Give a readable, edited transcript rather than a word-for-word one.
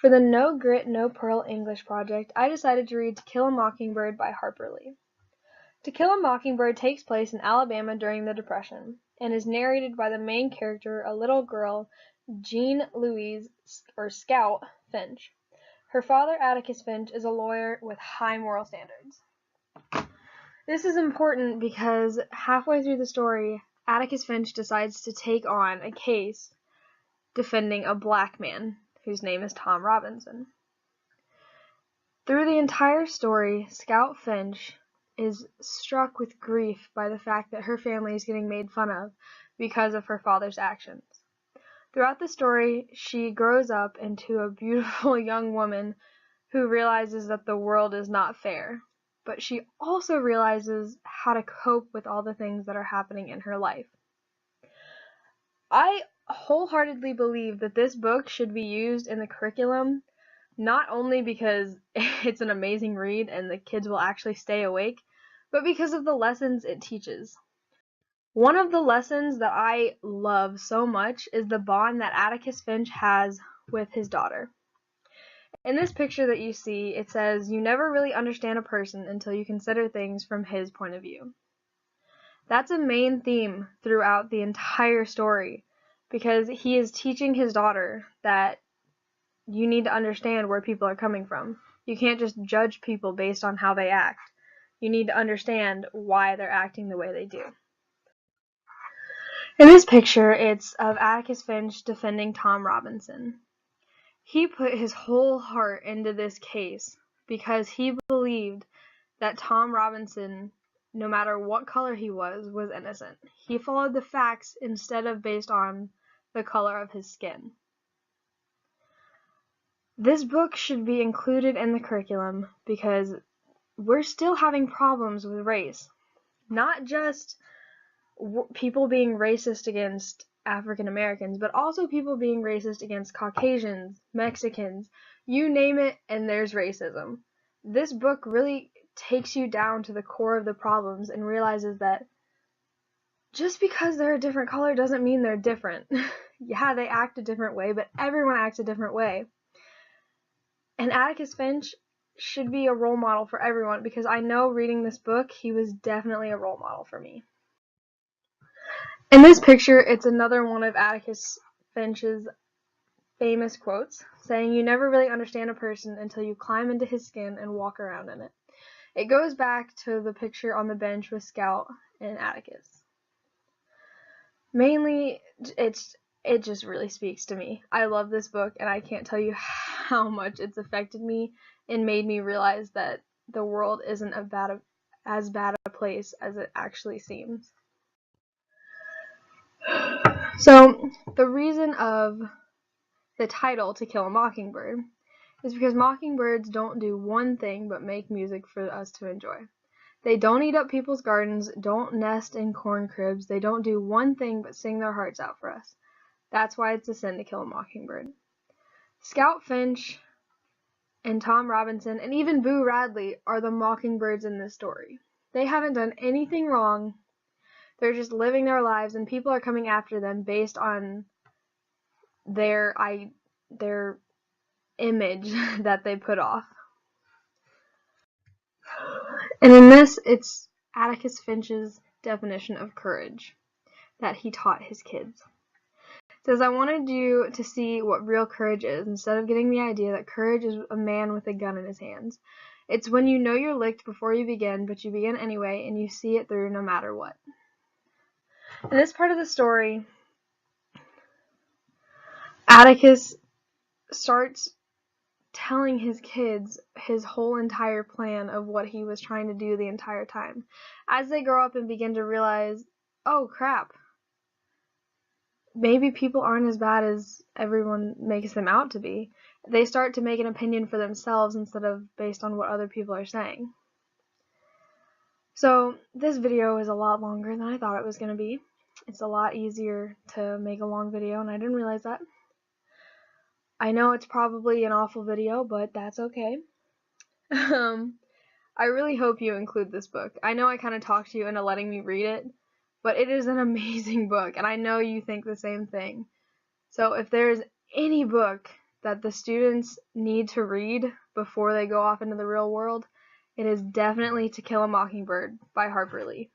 For the No Grit, No Pearl English project, I decided to read To Kill a Mockingbird by Harper Lee. To Kill a Mockingbird takes place in Alabama during the Depression and is narrated by the main character, a little girl, Jean Louise, or Scout, Finch. Her father, Atticus Finch, is a lawyer with high moral standards. This is important because halfway through the story, Atticus Finch decides to take on a case defending a black man whose name is Tom Robinson. Through the entire story, Scout Finch is struck with grief by the fact that her family is getting made fun of because of her father's actions. Throughout the story, she grows up into a beautiful young woman who realizes that the world is not fair, but she also realizes how to cope with all the things that are happening in her life. I wholeheartedly believe that this book should be used in the curriculum, not only because it's an amazing read and the kids will actually stay awake, but because of the lessons it teaches. One of the lessons that I love so much is the bond that Atticus Finch has with his daughter. In this picture that you see, it says, "You never really understand a person until you consider things from his point of view." That's a main theme throughout the entire story, because he is teaching his daughter that you need to understand where people are coming from. You can't just judge people based on how they act. You need to understand why they're acting the way they do. In this picture, it's of Atticus Finch defending Tom Robinson. He put his whole heart into this case because he believed that Tom Robinson, no matter what color he was innocent. He followed the facts instead of based on the color of his skin. This book should be included in the curriculum because we're still having problems with race. Not just people being racist against African Americans, but also people being racist against Caucasians, Mexicans, you name it, and there's racism. This book really takes you down to the core of the problems and realizes that just because they're a different color doesn't mean they're different. Yeah, they act a different way, but everyone acts a different way. And Atticus Finch should be a role model for everyone because I know reading this book, he was definitely a role model for me. In this picture, it's another one of Atticus Finch's famous quotes, saying, "You never really understand a person until you climb into his skin and walk around in it." It goes back to the picture on the bench with Scout and Atticus. Mainly, it just really speaks to me. I love this book, and I can't tell you how much it's affected me and made me realize that the world isn't as bad a place as it actually seems. So, the reason of the title, To Kill a Mockingbird, is because mockingbirds don't do one thing but make music for us to enjoy. They don't eat up people's gardens, don't nest in corn cribs, they don't do one thing but sing their hearts out for us. That's why it's a sin to kill a mockingbird. Scout Finch and Tom Robinson and even Boo Radley are the mockingbirds in this story. They haven't done anything wrong. They're just living their lives, and people are coming after them based on their image that they put off. And in this, it's Atticus Finch's definition of courage that he taught his kids. It says, "I wanted you to see what real courage is, instead of getting the idea that courage is a man with a gun in his hands. It's when you know you're licked before you begin, but you begin anyway, and you see it through no matter what." In this part of the story, Atticus starts telling his kids his whole entire plan of what he was trying to do the entire time. As they grow up and begin to realize, oh crap, maybe people aren't as bad as everyone makes them out to be, they start to make an opinion for themselves instead of based on what other people are saying. So this video is a lot longer than I thought it was going to be. It's a lot easier to make a long video, and I didn't realize that. I know it's probably an awful video, but that's okay. I really hope you include this book. I know I kind of talked you into letting me read it, but it is an amazing book, and I know you think the same thing. So if there's any book that the students need to read before they go off into the real world, it is definitely To Kill a Mockingbird by Harper Lee.